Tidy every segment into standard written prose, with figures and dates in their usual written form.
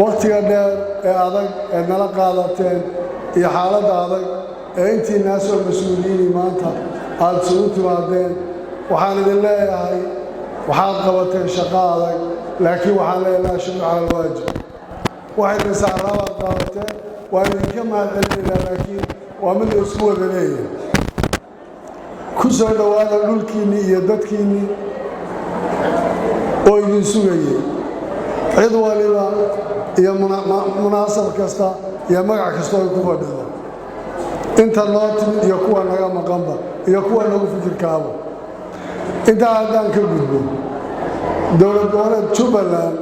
waqtiga dheer ee adag ee nala qaadateen iyo xaaladda adag ee intii naasoo mas-uuliyiin maanta aad isugu timaadeen waxaan idin leeyahay waxaad qabateen shaqo adag laakiin waxaan leeyahay shukr cala alwaajib waxay idin saaraabaad qabateen waa idinka mahadcelinaynaa laakiin waa mid la isku wada leeyahay ku soo dhowaada dhulkiinnii iyo dadkiinnii oo idin sugayay cid waliba iyo munaasab kasta iyo magac kasta ay ku fadhido inta noo timid iyo kuwa naga maqanba iyo kuwa nagu fikirkaaba intaa haddaan ka gudbo dowlad goboleed Jubbaland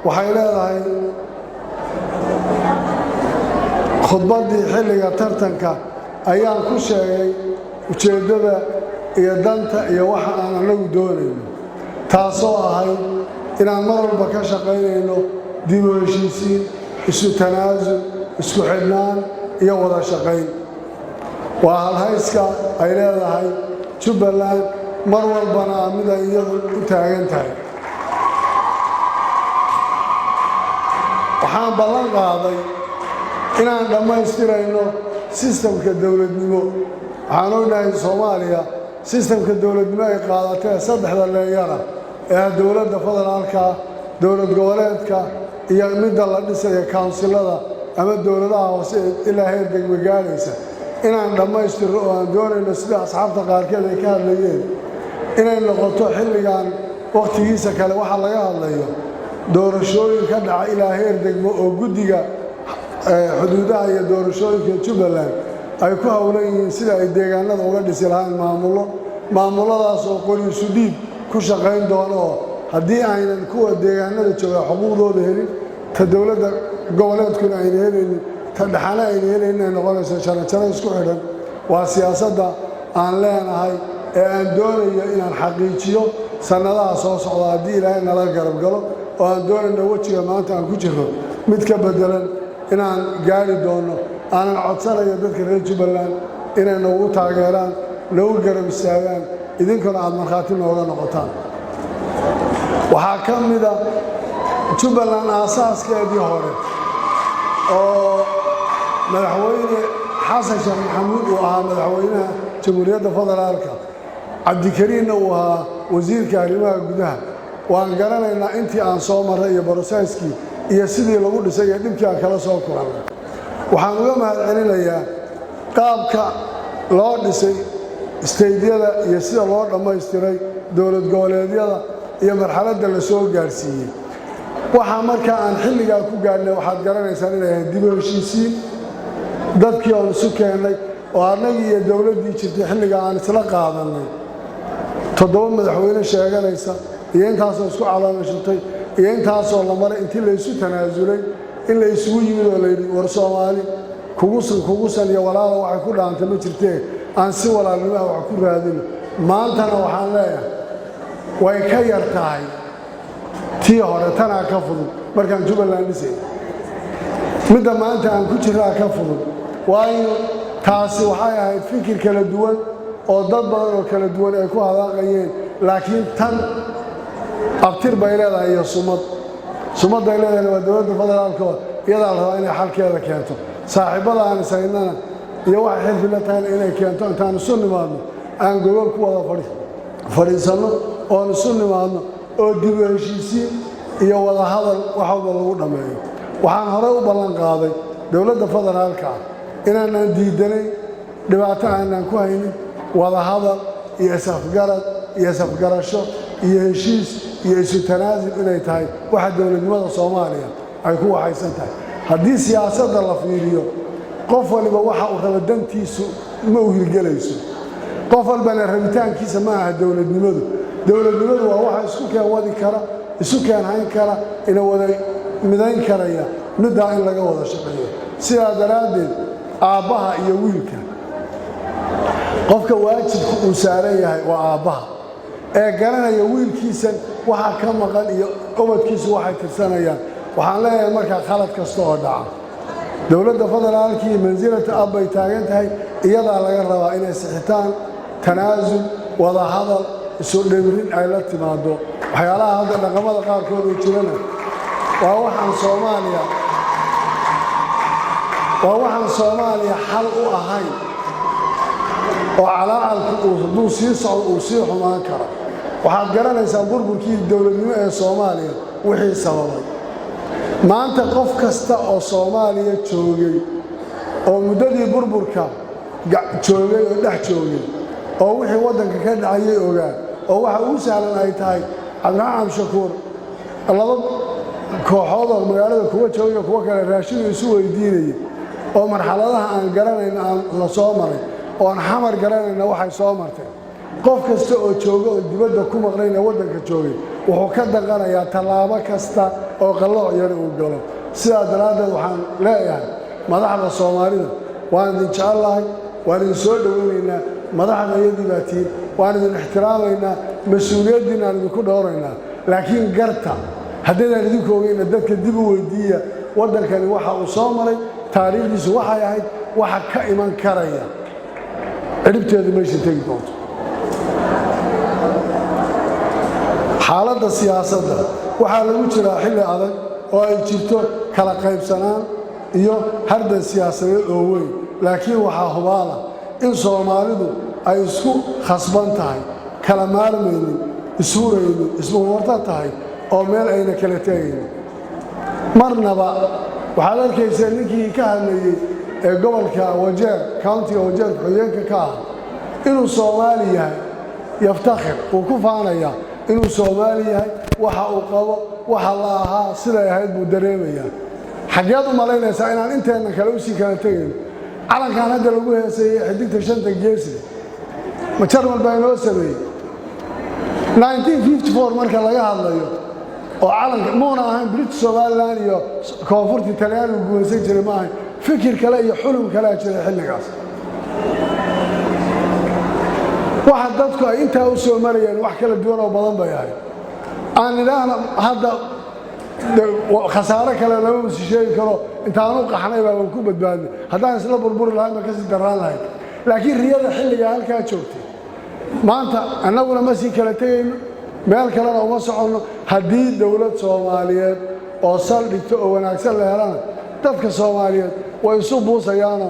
waxay leedahay khudbaddii xilliga tartanka ayaan ku sheegay ujeeddada iyo danta iyo waxa aan anagu doonayno taasoo ahayd inaan mar walba ka shaqaynayno dib u heshiisiin isu tanaasul isku xidhnaan iyo wada shaqayn waa halhayska ay leedahay Jubbaland mar walbana mid ay iyadu u taagan tahay waxaan ballan qaaday inaan dhammaystirayno sistamka dowladnimo waxaan ognahay Soomaaliya sistamka dowladnimo ay qaadatay saddexda leeyara ee dowladda federaalka dowlad goboleedka iyo midda la dhisay councilada ama dowladaha hoose ilaa heer degmo gaaraysa inaan dhammaystirno oo aan doonayno sida asxaabta qaarkeed ay ka hadlayeen inay noqoto xilligan waqtigiisa kale waxa laga hadlayo doorashooyin ka dhaca ilaa heer degmo oo guddiga xuduudaha iyo doorashooyinka Jubbaland ay ku hawlan yihiin sida ay deegaanada uga dhisi lahayn maamuladaas oo qoriisu dhiib ku shaqayn doono haddii aynan kuwa deegaanada jooga xuquuqdooda helin ta dowladda goboleedkuna ayna helaynin ta dhaxana ayna helaynin ay noqonayso jaranjaro isku xidhan waa siyaasadda aan leenahay ee aan doonayo inaan xaqiijiyo sannadaha soo socda haddii ilaahay nala garab galo oo aan doonayno wejiga maanta aan ku jirno mid ka beddelan inaan gaari doono aanan codsanayo dadka reer Jubbaland inay nagu taageeraan nagu garab istaagaan idinkuna aad markhaati nooga noqotaan waxaa ka mida Jubbaland aasaaskeedii hore oo madaxweyne xasan sheekh maxamuud uu ahaa madaxweynaha jamhuuriyadda federaalka cabdikariinna uu ahaa wasiirka arrimaha gudaha waan garanaynaa intii aan soo maray iyo barosayskii iyo sidii lagu dhisay iyo dhibkii aan kala soo kulannay waxaan uga mahadcelinayaa qaabka loo dhisay isteydyada iyo sida loo dhammaystiray dowlad goboleedyada iyo marxaladda la soo gaarsiiyey waxaa markaa aan xilligaa ku gaadhnay waxaad garanaysaan inay ahayd dib u heshiisiin dadkii oon isu keennay oo annagii iyo dowladdii jirtay xilligaa aan isla qaadannay 7 madaxweyne sheeganaysa iyo intaasoo isku calaamashatay iyo intaasoo la maray intii la isu tanaasulay in la isugu yimid oo la yidhi war Soomaali kugusan iyo walaalo waxay ku dhaantay ma jirtee aan si walaalnimaha wax ku raadino maantana waxaan leeyahay way ka yar tahay tii hore tanaa ka fudud markaan Jubbaland dhisay midda maanta aan ku jiraa ka fudud waayo taasi waxay ahayd fikir kala duwan oo dad badan oo kala duwan ay ku hadaaqayeen laakiin tan abtir bay leedahay iyo sumadda ay leedahay waa dowladda federaalka iyadaa la rabaa inay xalkeeda keento saaxiibada aan isaynana iyo waxa xilfi la tahay inay keento intaan isu nimaadno aan gobol ku wada fadhiisanno oon isu nimaadno oo dib u heshiisiin iyo wada hadal wax walba lagu dhammeeyo waxaan horey u ballan qaaday dowladda federaalka inaanan diidanayn dhibaato aanan ku haynin wada hadal iyo isafgarad iyo isafgarasho iyo heshiis iyo isu tanaasul inay tahay waxa dowladnimada Soomaaliya ay ku waxaysan tahay haddii siyaasadda la fiiriyo qof waliba waxa uu rabo dantiisu ma u hirgelayso qof walbana rabitaankiisa ma aha dowladnimadu waa waxa isku keen wadi kara isu keen hayn kara ina wada midayn karaya middaa in laga wada shaqeeyo sidaa daraaddeed aabbaha iyo wiilka qofka waajibka uu saaran yahay waa aabbaha ee garanaya wiilkiisan waxa ka maqan iyo ubadkiisu waxay tirsanayaan waxaan leeyahay markaa khalad kasta oo dhaca dowladda federaalka iyo mansilada abbay taagan tahay iyadaa laga rabaa inay sixitaan tanaasul wada hadal isu dhimrin ay la timaado waxyaalaha hadda dhaqamada qaarkood oo jirana waxaan Soomaaliya xal u ahayn oo calaacalku hadduu sii socdo uu sii xumaan karo waxaad garanaysaa burburkii dowladnimo ee Soomaaliya wixii sababay maanta qof kasta oo Soomaaliya joogay oo muddadii burburka joogay oo dhex joogay oo wixii waddanka ka dhacay ogaa oo waxa uu sahlan ay tahay Cabdiraxmaan Shakuur laba kooxood oo magaalada kuwa joogay kuwa kale raashin isu weydiinayay oo marxaladaha aan garanayn aan la soo maray oo aan xamar garanayna waxay soo martay qof kasta oo jooga oo dibadda ku maqnayna waddanka joogay wuxuu ka daqanayaa tallaabo kasta oo qalooc yar uu galo sidaa daraaddeed waxaan leeyahay madaxda Soomaalida waan idin jecelahay waan idin soo dhaweynaynaa madaxda iyadii baa tihiin waan idin ixtiraamaynaa mas-uuliyaddiina aan idinku dhowraynaa laakiin garta haddaydaan idinku ogeyna dadka dib u weydiiya waddankani waxa uu soo maray taariikhdiisu waxay ahayd waxa ka iman karaya ciribteedu meesha tegi doonto xaaladda siyaasadda waxaa lagu jiraa xilli adag oo ay jirto kala qaybsanaan iyo hardan siyaasadeed oo weyn laakiin waxaa hubaala in Soomaalidu ay isku khasban tahay kala maarmaynin isuuraynin ismuwarta tahay oo meel ayna kala tegaynin marnaba waxaad arkaysaa ninkii ka hadlayay ee gobolka Wajeer countiga Wajeer xogeenka ka ah inuu Soomaali yahay yaftakhir uu ku faanaya inuu Soomaali yahay waxa uu qabo waxa la ahaa sida ay ahayd buu dareemayaa xageed u malaynaysaa inaan inteena kale u sii kala tagayn calankan hadda lagu heesayay xidigta shanta geesi ma jarmal baa inoo sameeyey 1954 marka laga hadlayo oo calanka muuna ahayn British Somaliland iyo koonfurta Talyaaniga gumaysan jiray ma ahayn fikir kale iyo xulum kale jiray xilligaas waxa dadku ay intaa u soo marayeen wax kala duwan oo badan bay ahayd aan ilaahna hadda khasaare kale lama sheegi karo intaan u qaxnay baan ku badbaadnay haddaan isla burbur lahayn ma ka sii daraan lahayn laakiin riyada xilliga halkaa joogtay maanta annaguna ma sii kala tagayno meel kalena uma soconno haddii dowlad Soomaaliyeed oo saldhigto oo wanaagsan la helana dadka Soomaaliyeed way isu buusayaano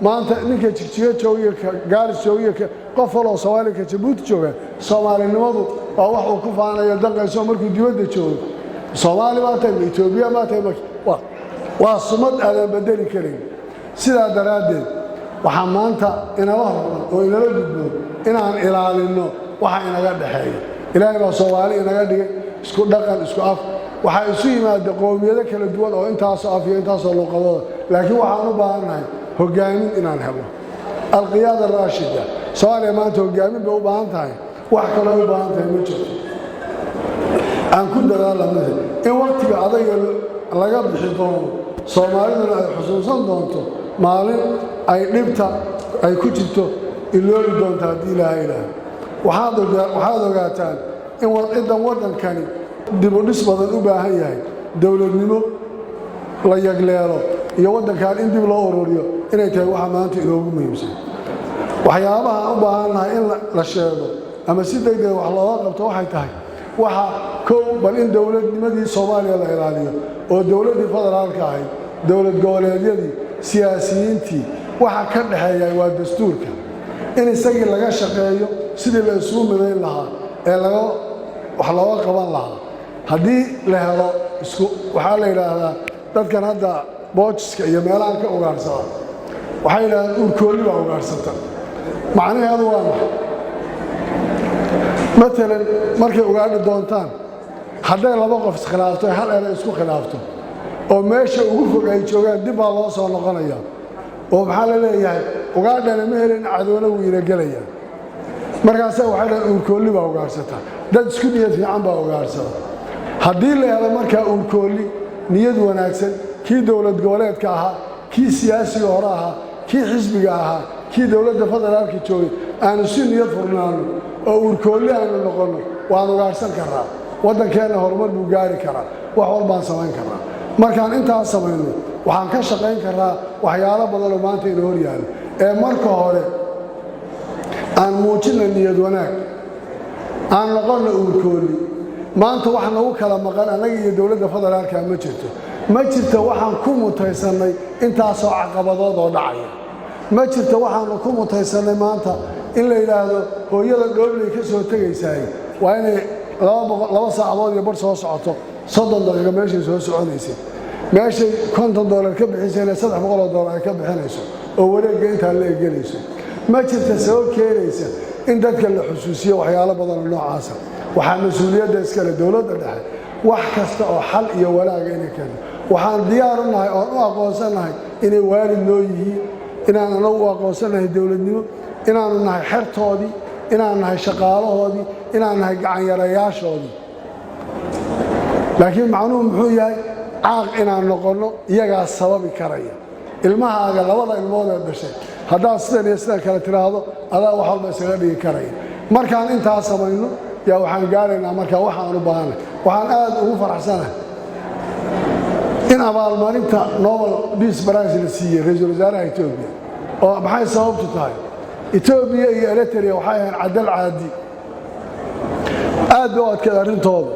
maanta ninka jigjiga joogiyo gaaris joogiyo qof waloo Soomaali ka Jabuuti jooga Soomaalinimadu waa wax uu ku faanayo danqayso markuu dibadda joogo Soomaali ma tahay Itoobiya ma tahay waa sumad aan bedeli karin sidaa daraaddeed waxaa maanta inala hormar oo inala gudbo inaan ilaalino waxa inaga dhaxeeyo ilaahay baa Soomaali inaga dhigay isku dhaqan isku af waxa isu yimaada qowmiyado kala duwan oo intaas af iyo intaas luqadooda laakiin waxaan u baahanahay hogaamin inaan helo alqiyaada raashida Soomaaliya maanta hogaamin bay u baahan tahay wax kale u baahan tahay ma jirto aan ku dadaalnay in waqtiga adaga laga bixi doono Soomaaliduna ay xusuusan doonto maalin ay dhibta ay ku jirto iloobi doonto haddii Ilaahay waxaad ogaataan in waddankani dib u dhis badan u baahan yahay dowladnimo la yagleelo iyo waddankan in dib loo ururiyo inay tahay waxa maanta inoogu muhiimsan waxyaabaha u baahannahay in la sheego ama si degdeg wax looga qabto waxay tahay waxa koow bal in dowladnimadii Soomaaliya la ilaaliyo oo dowladii federaalka ahayd dowlad goboleedyadii siyaasiyiintii waxa ka dhaxeeya waa dastuurka in isagii laga shaqeeyo sidii la isugu midayn lahaa ee wax looga qaban lahaa haddii la helo waxaa la yidhaahdaa dadkan hadda boojiska iyo meelahan ka ugaarsada waxay yidhahdaan urkoolli baa ugaarsata macnaheedu waa maxay matalan markay ugaadhi doontaan hadday laba qof iskhilaafto hal eray isku khilaafto oo meesha ugu fog ay joogaan dib baa loo soo noqonaya oo maxaa la leeyahay ugaadhana ma helin cadoona wiina gelaya markaasa waxay dhahaan urkoolli baa ugaarsata dad isku niyad fiican baa ugaarsada haddii la helo markaa urkoolli niyad wanaagsan kii dowlad goboleedka ahaa kii siyaasiga hore ahaa kii xisbiga ahaa kii dowladda federaalka joogay aanu si niyad furnaano oo urkoolli aanu noqonno waan ugaarsan karnaa waddankeenna horumar buu gaari karaa wax walbaan samayn karnaa markaan intaas samayno waxaan ka shaqayn karnaa waxyaalo badanoo maanta ina hor yaalo ee marka hore aan muujinna niyad wanaag aan noqonna urkoolli maanta waxa nagu kala maqan anaga iyo dawladda federaalka ma jirto waxaan ku mutaysanay intaasoo caqabadood oo dhacaya ma jirto waxaan ku mutaysanay maanta in la yiraahdo hooyada dhoolay ka soo tagaysay waa inay 2 saacadood iyo bar soo socoto 30 daqiiqo meeshay soo soconaysay meeshay $50 ka bixisay $300 ka bixinayso oo wareegga inta la eegalayso ma jirto sabab keenaysa in dadka la xusuusiyo waxyaalo badan oo noocaas ah waxaa mas'uuliyadda iska leh dawladda dhexe wax kasta oo xal iyo walaag inay keeno waxaan diyaar u nahay oo u aqoonsanahay inay waalid noo yihiin inaan anagu u aqoonsanahay dawladnimo inaanu nahay xertoodii inaan nahay shaqaalahoodii inaan nahay gacan yarayaashoodii laakiin macnuhu muxuu yahay caaq inaan noqono iyagaa sababi karaya ilmahaaga labada ilmood ee dhashay haddaad sidan iyo sidan kale tiraahdo adaa wax walba isaga dhigi karaya markaan intaas samayno yaa waxaan gaaraynaa markaa waxaan u baahanay waxaan aad ugu faraxsanahay in abaalmarinta Nobel Peace Prize la siiyey ra'iisul wasaaraha Itoobiya oo maxay sababtu tahay Itoobiya iyo Eritrea waxay ahayn cadal caadi aad u adkay arrintooda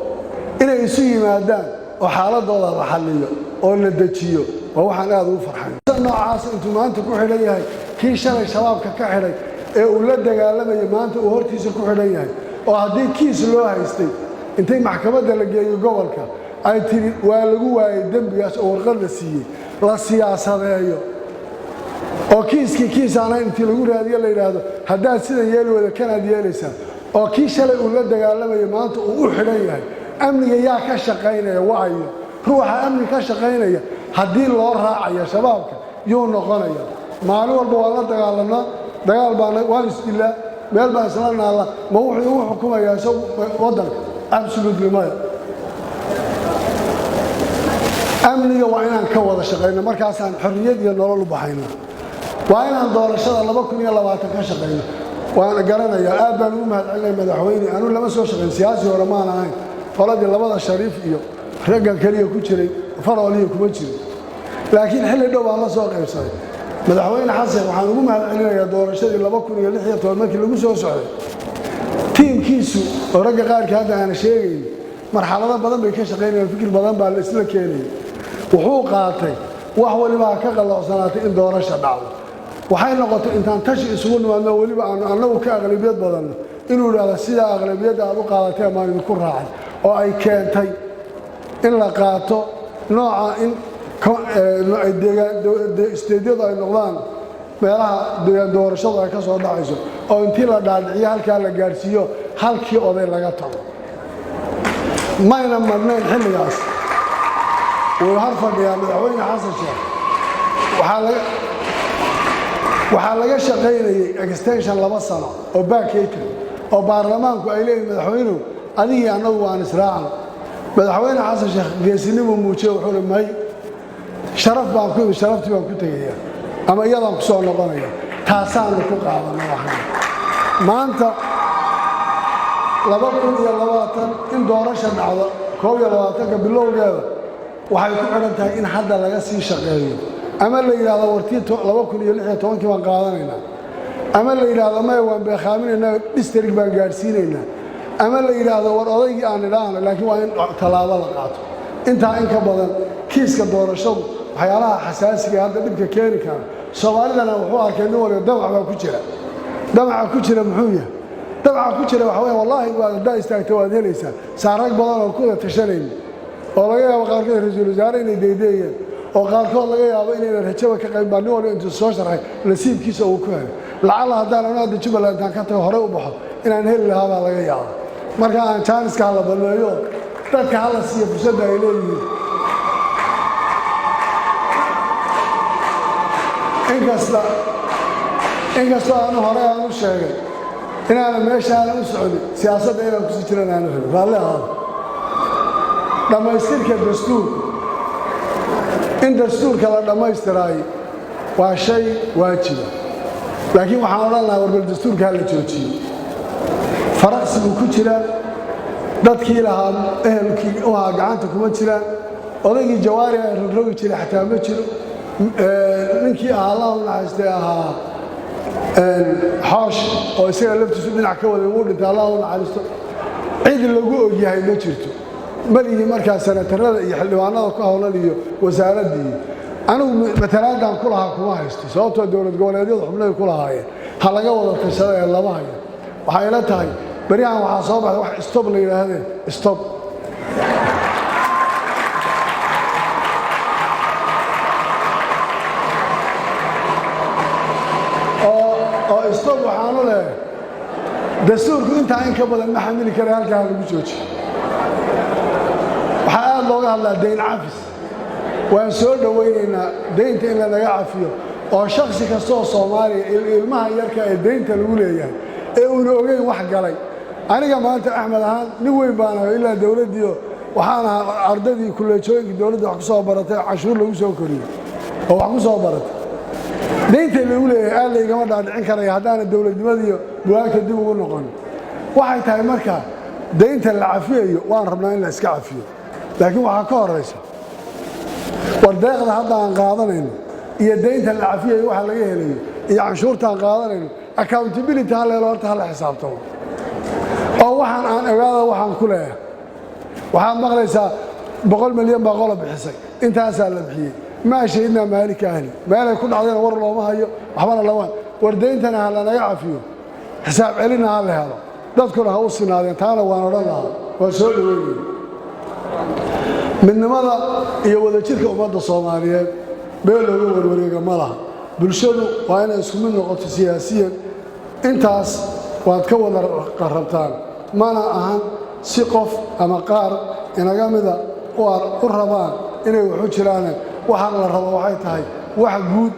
inay isu yimaadaan oo xaaladooda la xalliyo oo la dejiyo waxaan aad ugu farxay noocaas intuu maanta ku xidhan yahay kii shalay shabaabka ka xidhay ee uu la dagaalamay maanta uu hortiisa ku xidhan yahay oo haddii kiis loo haystay intay maxkamadda la geeyo gobolka ay tiri waa lagu waayay dambigaas oo warqad la siiyey la siyaasadeeyo oo kiisaana intii lagu raadiyo la yiraahdo haddaad sidan yeeli wada kanaad yeelaysaa oo kii shalay uu la dagaalamay maanta uu u xidhan yahay amniga yaa ka shaqaynaya waayo ruuxa amni ka shaqaynaya haddii loo raacayo shabaabka yuu noqonaya maalin walba waa la dagaalanaa dagaal baana waan isdilaa meel baan isla naala ma wuxuu ugu xukumayaa waddanka absolutely maya amniga waa inaan ka wada shaqayno markaasaan xorriyad iyo nolol u baxayna waa inaan doorashada 2020 ka shaqayno waan garanayaa aad baan ugu mahadcelinay madaxweyne anu lama soo shaqayn siyaasi hore ma ahayn qoladii labada shariif iyo ragga kaliya ku jiray farooliyo kuma jiro laakiin xilli dhow baan la soo qaybsaday madaxweyne xasan waxaan ugu mahadcelinayaa doorashadii 2016 markii lagu soo socday tiimkiisu oo ragga qaarka hadda aan sheegayn marxalado badan bay ka shaqaynayaan fikir badan baa la isla keenay wuxuu qaatay wax waliba ka qaloocsanaatay in doorasho dhacdo waxay noqotay intaan tashi isugu nimaadno waliba anagu ka aqlabiyad badan inuu yiraahdo sida aqlabiyada aad u qaadatay ma idin ku raacay oo ay keentay in la qaato nooca in isteedyada ay noqdaan meelaha doorashada ay ka soo dhacayso oo intii la dhaadhiciyo halkaa la gaarsiiyo halkii oday laga tago mayna marnayn xilligaas wuu har fadhiyaa madaxweyne xasan sheekh waxaa laga shaqaynayay extension 2 sano oo baakayta oo baarlamaanku ay leeyihiin madaxweynuhu adigii annagu waan israacno madaxweyne xasan sheekh geesinimo muujiyay wuxuu leeyahay sharaf baan ku sharaftii baan ku tagayaa ama iyadaan ku soo noqonaya taasaan ku qaadanay waxaan maanta 2020 in doorasho dhacdo 2020 bilowgeeda waxay ku xiran tahay in hadda laga sii shaqeeyo ama la yiraahdo wartii 2016 baan qaadanaynaa ama la yiraahdo ma waan beekhaaminaynaa district baan gaarsiinaynaa ama la yiraahdo war odaygii aan idhaahno laakiin waa in talaabo la qaato inta in ka badan kiiska doorashadu waxyaalaha xasaasiga hadda dhibka keeni kara Soomaalidana wuxuu arkay in waliba damac ku jira muxuu yahay damac ku jira waxa weeye wallahi waa daa istaagtay waad helaysaa saarag badan oo ku tashanay oo laga yaabo qaarkood ra'iisul wasaare inay deedeeyeen oo qaarkood laga yaabo inay rajaba ka qayb baan waliba intuu soo sharxay nasiibkiisa uu ku helay lacala haddaan anaada Jubbaland ka tago hore u baxo inaan heli lahaa baa laga yaabo marka aan chance ka la baneeyo dadka hala siiyo fursad ay leeyihiin inkasta aan hore aan u sheegay inaan meeshaan u socdo siyaasadda inaan ku sii jiraan aan rabay raalli ah dhamaystirka dastuurka in dastuurka la dhamaystiraay waa shay waajib laakiin waxaan oran lahaa warbal dastuurka la joojiyo faraqsigu ku jira dadkii lahaa ehelkii oo gacanta kuma jiraan odaygii jawaari ay rogrogi jiray xataa ma jiro ninkii Allah u naxariistay ahaa xoosh oo isaga laftiisu dhinac ka waday uu dhintay Allah u naxariisto cid lagu ogyahay ma jirto maligii markaa sanatarada iyo xildhibaanada ku howlan iyo wasaaradii anigu matalaadan ku lahaa kuma haysto sababtoo dowlad goboleedyada xubnaha ku lahaayeen ha laga wada tashada ee lama hayo waxay la tahay bariyahan waxaa soo baxday wax stop la yidhaahdeen stop stop waxaanu leeyahay dastuurku intaa in ka badan ma xamili kara halkaa lagu joojiyo waxaa aad looga hadlaa dayn cafis waan soo dhowaynaynaa daynta in lanaga cafiyo oo shakhsi kastoo soomaaliya ilmaha yarka ee daynta lagu leeyahay ee uuna ogeyn wax galay aniga maanta axmed ahaan nin weyn baan ahay ilaa dowladdiio waxaan ahaa ardaydii kuleejooyinkii dowladda wax ku soo baratay cashuur lagu soo koriyey oo wax ku soo baratay daynta lagu leeyahay aad laygama dhaadhicin karaya haddaana dowladnimadiiyo buwaagta dib ugu noqon waxay tahay markaa daynta la cafiyayo waan rabnaa in la iska cafiyo laakiin waxaa ka horaysa war deeqda hadda aan qaadanayno iyo daynta la cafiyayo waxa laga helayo iyo canshuurta aan qaadanayno accountability ha leelo horta hala xisaabtamo oo waxaan aan ogaada waxaan ku leeyahay waxaad maqlaysaa 100 milyan baa qola bixisay intaasaa la bixiyey ما شهدنا مالك أهلي مالك كل عضينا ور الله ما هي وحبنا لوان وردينتنا هلا نجعفيه حساب علينا على هذا نذكر هوصنا هذا تعالى وانا الله وسؤال وين من ماذا يود تلك أمة الصومالية بيقولوا وروريك مالها بالشدو وأنا اسمه نقطة سياسية انتاس واتكون قربتان ما أنا أهم سقف أما قار إن جامدة والربان إنه وحشرانه waxaan la rabo waxay tahay wax guud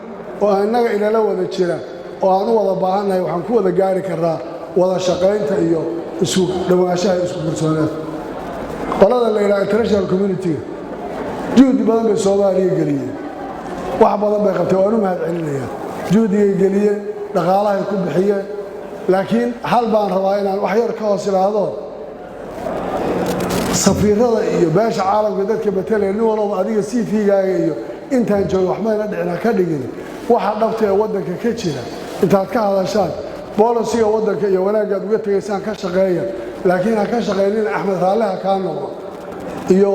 oo anaga ila la wada jira oo aan wada baahanahay waxaan ku wada gaari karaa wada shaqaynta iyo isku dhawaashaha isku kalsoonida qolada la ilaa international community juhdi badan bay Soomaaliya galiyeen wax badan bay qabtay oo mahad celinayaan juhdiga galiyeen dhaqaalaha ku bixiyeen laakiin hal baan rabaa inaan wax yar ka hoos ilaado safiirada iyo beesha caalamka dadka betelay nin walba adiga CV-gaaga iyo intaan joogo wax mayna dhicina ka dhigin waxa dhabtay wadanka ka jira intaad ka hadashaan boolisiga wadanka iyo wanaagaad uga tagaysaan ka shaqeeya laakiin ha ka shaqeeynin Axmed Raalaha ka noqdo iyo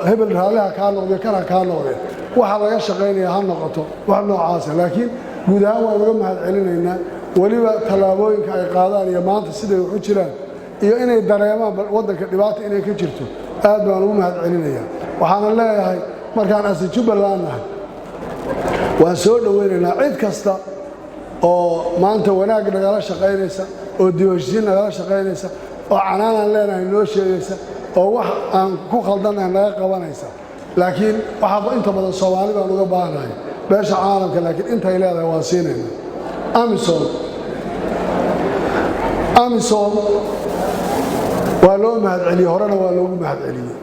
Hebel Raalaha ka noqdo kana ka noqdo waxa laga shaqeynaya ha noqoto wax noocaas laakiin guud ahaan waa uga mahad celinaynaa waliba talaabooyinka ay qaadaan iyo maanta siday u jiraan iyo inay dareemaan wadanka dhibaato inay ka jirto aad baan ugu mahad celinayaa waxaan leeyahay markaan asal Jubbaland nahay waan soo dhaweynaynaa cid kasta oo maanta wanaag nagala shaqeynaysa oo diiwaangelin nagala shaqeynaysa oo canaan leenahay noo sheegaysa oo wax aan ku khaldanahay naga qabanaysa laakiin waxa inta badan Soomaali baan uga baahanahay beesha caalamka laakiin inta ay leedahay waa siinayna Amisom waa loo mahad celiyay horena waa loogu mahad celiyay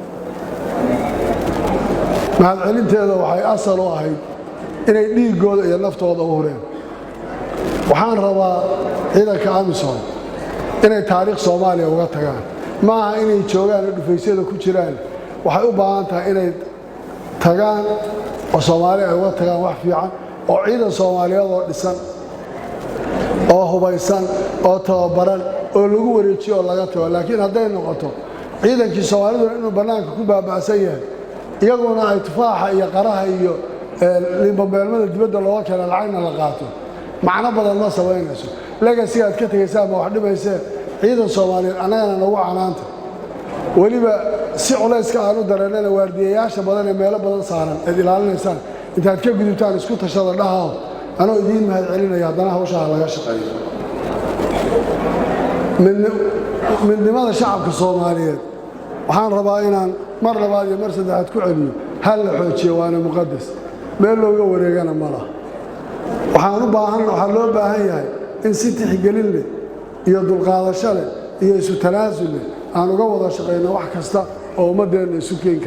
mahad celinteeda waxay asal u ahayd inay dhiigooda iyo naftooda u hureen waxaan rabaa ciidanka Amisom inay taariikh Soomaaliya uga tagaan maaha inay joogaan dhufaysyada ku jiraan waxay u baahan tahay inay tagaan oo Soomaaliya ay uga tagaan wax fiican oo ciidan Soomaaliyeed oo dhisan oo hubaysan oo tababaran oo lagu wareejiyo laga tago laakiin haday noqoto ciidankii Soomaalidu inuu banaanka ku baabacsan yahay iyaguna ay tufaaxa iyo qaraha iyo limbabelmada dibadda loo kala lacagna la qaato macna badan ma sameynayso legacy aad ka tagaysaa ma wax dhibaysay ciidan Soomaaliyeed anagana nagu canaanta waliba si culayska aanu dareerana waardiyayaasha badan ee meelo badan saaran ee ilaalinaysaan intaad ka gudubtaan isku tashada dhahaa anoo idin mahad celinaya haddana hawsha laga shaqeeyo midnimada shacabka Soomaaliyeed waxaan rabaa inaan mar labaad iyo mar saddexaad ku celiyo hal la xoojiyo waana muqaddas meel looga wareegana ma laha waxaa loo baahan yahay in si tixgelin leh iyo dulqaadasho leh iyo isu tanaasul leh aan uga wada shaqeyno wax kasta oo ummadeena isu geyn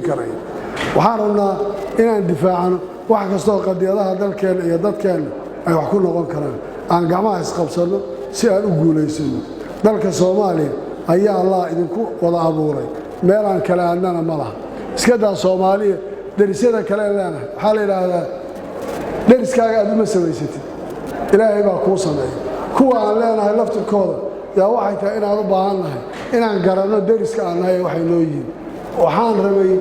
karaya waxaan rabnaa inaan difaacano wax kasta oo qadiyadaha dalkeena iyo dadkeena ay wax ku noqon karaan aan gacmaha isqabsano si aan u guulaysano dalka Soomaaliya ayaa Allah idinku wada abuuray meel aan kala aadnana ma laha iska daa Soomaaliya darisyada kale leena waxa la yiraahdaa dariskaaga aad uma samaysatid Ilaahay baa kuu sameeyay kuwa aan leenahay laftirkooda yaa waxay tahay inaan u baahannahay inaan garanno deriska aan nahay waxay noo yihiin waxaan rabay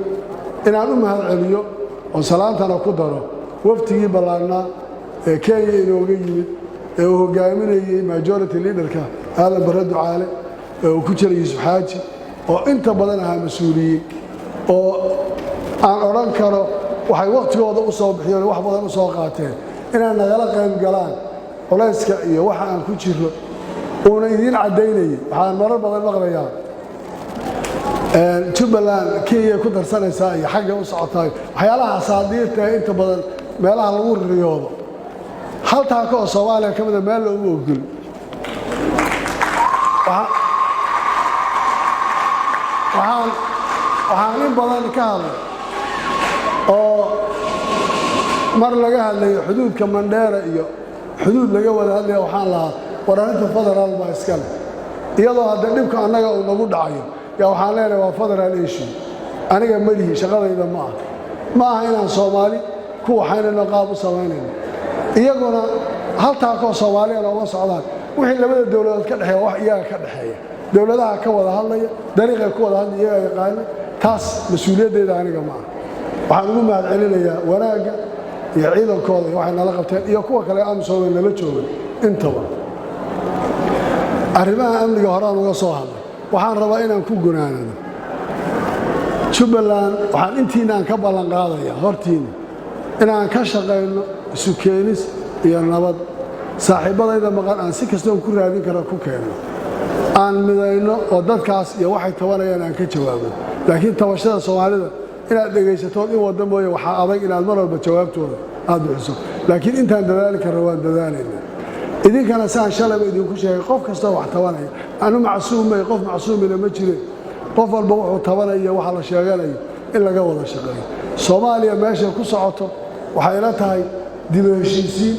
inaan u mahadceliyo oo salaantana ku daro waftigii ballaarnaa ee Kenya inooga yimid ee uu hogaaminayay majority leaderka Aadan Barre Ducaale ee uu ku jiray Yuusuf Xaaji oo inta badan ahaa mas'uuliyiin oo aan oran karo waxay waqtigooda u soo bixiyeen wax badan u soo qaateen inaan nagala qayb galaan culayska iyo waxa aan ku jiro oo idin cadeynay waxaan marar badan maqlayaa Jubbaland Kenya ku darsanaysaa iyo xagga u socotay waxyaalaha asaadiirta inta badan meelaha lagu riyoodo haltaa ka Soomaaliya kamid ah meel loogu ogol waxaan in badan ka hadlay oo mar laga hadlayo xuduudka Mandheera iyo xuduud laga wada hadlayo waxaan lahaa waraanta federal ma iska leh iyadoo hadda dhibka annaga uu nagu dhacayo yaa waxaan leenahay waa federal issue aniga malihi shaqadayda ma aha inaan Soomaali ku waxaynayno qaab u sameynayno iyaguna haltaa ka Soomaaliya looga socdaan wixii labada dawladood ka dhaxeeya wax iyaga ka dhaxeeya dawladaha ka wada hadlaya dariiqa ku wada hadlaya yaqaan taas mas'uuliyadeeda aniga ma aha waxaan ugu mahadcelinayaa wanaaga iyo ciidankooda waxay nala qabteen iyo kuwa kale AMSOM nala joogay intaba arrimaha amniga horaan uga soo hadlay waxaan rabaa inaan ku gunaanado Jubbaland waxaan intiinaan ka ballan qaadaya hortiina inaan ka shaqeyno isu keenis iyo nabad saaxiibadayda maqan aan si kasta ku raadin karo ku keeno aan midayno oo dadkaas iyo waxay tabanayaan aan ka jawaabo laakiin tabashada Soomaalida inaad dhageysato in wada mooye waxa adag inaad mar walba jawaabtooda aad bixiso laakiin intaan dadaali karo waan dadaalayna idinkana saan shalay idinku sheegay qof kasta wax tabanaya anu macsuumay qof macsuumina ma jireen qof walba wuxuu tabanaya waxa la sheeganayo in laga wada shaqeeyo Soomaaliya meesha ku socoto waxay ila tahay dib u heshiisiin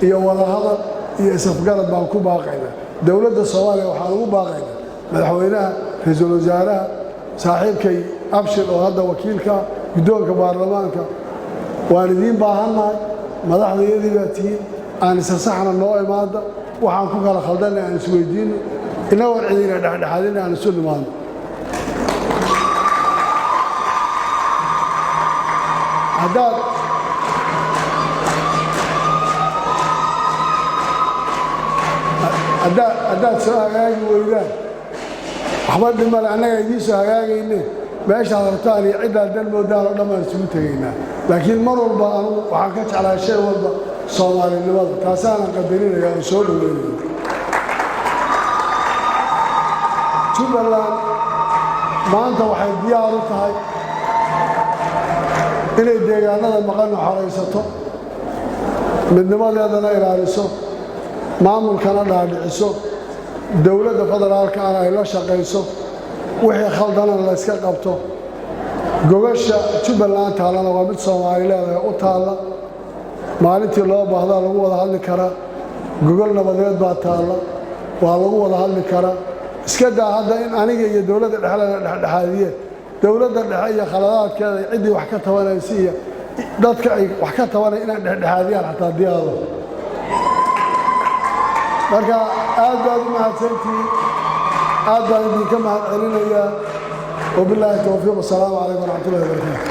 iyo wada hadal iyo isafgarad baan ku baaqaynaa dawladda Soomaaliya waxaan ugu baaqaynaa madaxweynaha ra'iisul wasaaraha saaxiibkay abshir oo hadda wakiilka guddoonka baarlamaanka waan idin baahanahay madaxdeedii baa tihiin aan isa saxna noo imaada waxaan ku kala khaldanay aan isweydiino inagoo cidina dhexdhexaadin aan isu nimaadno haddaad soo hagaagi weydaan waxba dhimale annaga idiin soo hagaagayne meeshaad rabtaan iyo ciddaad dan moodaan oo dhammaan isugu tegaynaa laakiin mar walba anugu waxaan ka jeclaa shay walba Soomaalinimada taasaanan qadarinaya oo soo dhaweynaya Jubbaland maanta waxay diyaar u tahay inay deegaanada maqan xoreysato midnimadeedana ilaaliso maamulkana dhaadhiciso dawladda federaalka ay la shaqeyso wixii khaldan la iska qabto gobasha Jubbaland taalana waa mid Soomaaliyeed u taala maalintii loo baahdo lagu wada hadli karaa gobol nabadeed baa taala waa lagu wada hadli karaa iska daa hadda in aniga iyo dawladda dhexdhexaadiyeen dawladda dhexe iyo khaladaadkeeda cidii wax ka tabanaysa iyo dadka ay wax ka tabanay inay dhexdhexaadiyaan xataa diyaado marka aad baad u mahadsantihiin aad baan idinka mahadcelinayaa wabilaahi tawfiiq assalaamu calaykum waraxmatullaahi wabarakaatuh